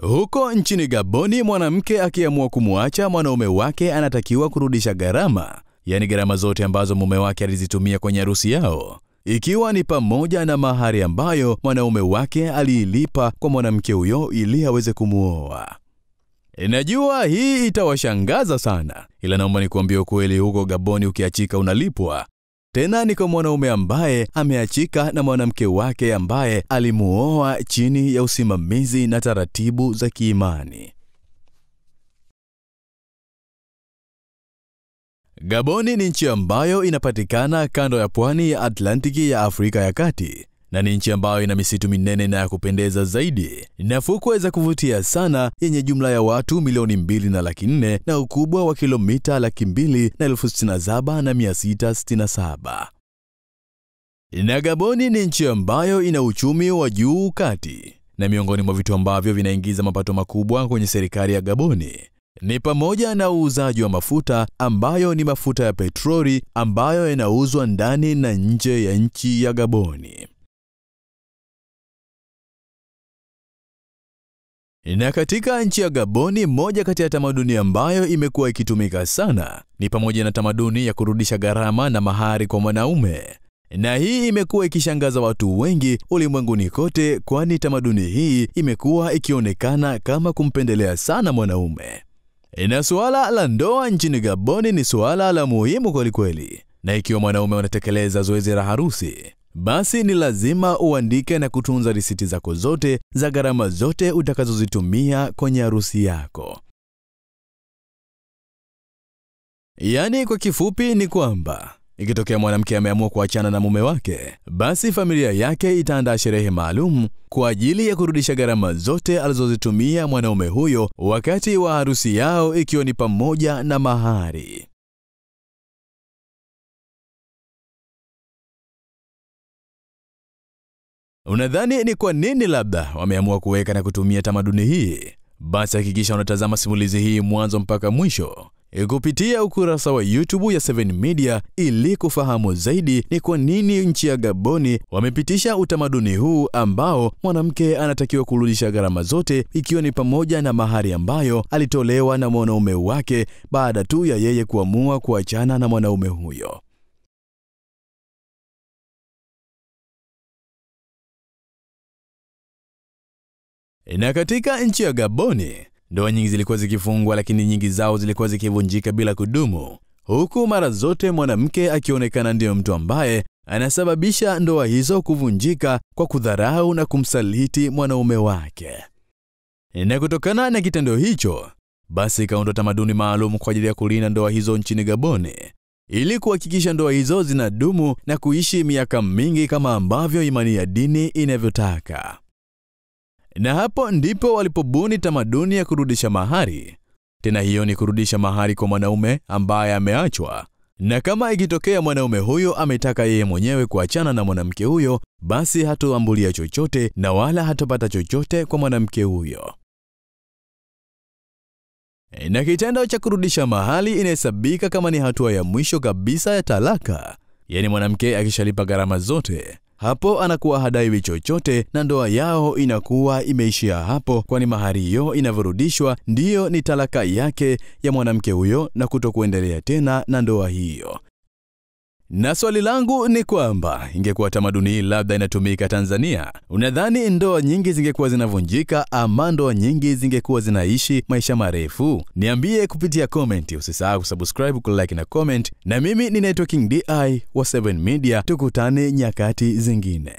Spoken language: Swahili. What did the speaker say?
Huko nchini Gaboni, mwanamke akiamua kumwacha mwanaume wake anatakiwa kurudisha gharama, yani gharama zote ambazo mume wake alizitumia kwenye harusi yao, ikiwa ni pamoja na mahari ambayo mwanaume wake aliilipa kwa mwanamke huyo ili aweze kumuoa. Najua hii itawashangaza sana, ila naomba nikuambie ukweli, huko Gaboni ukiachika unalipwa. Tena ni kwa mwanaume ambaye ameachika na mwanamke wake ambaye alimuoa chini ya usimamizi na taratibu za kiimani. Gaboni ni nchi ambayo inapatikana kando ya pwani ya Atlantiki ya Afrika ya Kati, na ni nchi ambayo ina misitu minene na ya kupendeza zaidi, na fukwe za kuvutia sana yenye jumla ya watu milioni 2.4 na ukubwa wa kilomita 267,667. Na Gaboni ni nchi ambayo ina uchumi wa juu kati, na miongoni mwa vitu ambavyo vinaingiza mapato makubwa kwenye serikali ya Gaboni ni pamoja na uuzaji wa mafuta ambayo ni mafuta ya petroli ambayo yanauzwa ndani na nje ya nchi ya Gaboni. Na katika nchi ya Gaboni, moja kati ya tamaduni ambayo imekuwa ikitumika sana ni pamoja na tamaduni ya kurudisha gharama na mahari kwa mwanaume. Na hii imekuwa ikishangaza watu wengi ulimwenguni kote, kwani tamaduni hii imekuwa ikionekana kama kumpendelea sana mwanaume. Na suala la ndoa nchini Gaboni ni suala la muhimu kweli, na ikiwa mwanaume anatekeleza zoezi la harusi, basi ni lazima uandike na kutunza risiti zako zote za gharama zote utakazozitumia kwenye harusi yako. Yaani kwa kifupi ni kwamba ikitokea mwanamke ameamua kuachana na mume wake, basi familia yake itaandaa sherehe maalum kwa ajili ya kurudisha gharama zote alizozitumia mwanaume huyo wakati wa harusi yao, ikiwa ni pamoja na mahari. Unadhani ni kwa nini labda wameamua kuweka na kutumia tamaduni hii? Basi hakikisha unatazama simulizi hii mwanzo mpaka mwisho kupitia ukurasa wa YouTube ya 7 Media ili kufahamu zaidi ni kwa nini nchi ya Gaboni wamepitisha utamaduni huu ambao mwanamke anatakiwa kurudisha gharama zote, ikiwa ni pamoja na mahari ambayo alitolewa na mwanaume wake baada tu ya yeye kuamua kuachana na mwanaume huyo. Na katika nchi ya Gaboni, ndoa nyingi zilikuwa zikifungwa, lakini nyingi zao zilikuwa zikivunjika bila kudumu, huku mara zote mwanamke akionekana ndiyo mtu ambaye anasababisha ndoa hizo kuvunjika kwa kudharau na kumsaliti mwanaume wake. Na kutokana na kitendo hicho, basi ikaundwa tamaduni maalum kwa ajili ya kulinda ndoa hizo nchini Gaboni, ili kuhakikisha ndoa hizo zinadumu na kuishi miaka mingi kama ambavyo imani ya dini inavyotaka. Na hapo ndipo walipobuni tamaduni ya kurudisha mahari. Tena hiyo ni kurudisha mahari kwa mwanaume ambaye ameachwa. Na kama ikitokea mwanaume huyo ametaka yeye mwenyewe kuachana na mwanamke huyo, basi hatoambulia chochote na wala hatopata chochote kwa mwanamke huyo. Na kitendo cha kurudisha mahari inahesabika kama ni hatua ya mwisho kabisa ya talaka. Yaani mwanamke akishalipa gharama zote, hapo anakuwa hadaiwi chochote na ndoa yao inakuwa imeishia hapo, kwani mahari hiyo inavyorudishwa ndiyo ni talaka yake ya mwanamke huyo na kutokuendelea tena na ndoa hiyo. Na swali langu ni kwamba ingekuwa tamaduni hii labda inatumika Tanzania, unadhani ndoa nyingi zingekuwa zinavunjika ama ndoa nyingi zingekuwa zinaishi maisha marefu? Niambie kupitia comment. Usisahau kusubscribe, kulike na comment. Na mimi ninaitwa King DI wa 7 Media. Tukutane nyakati zingine.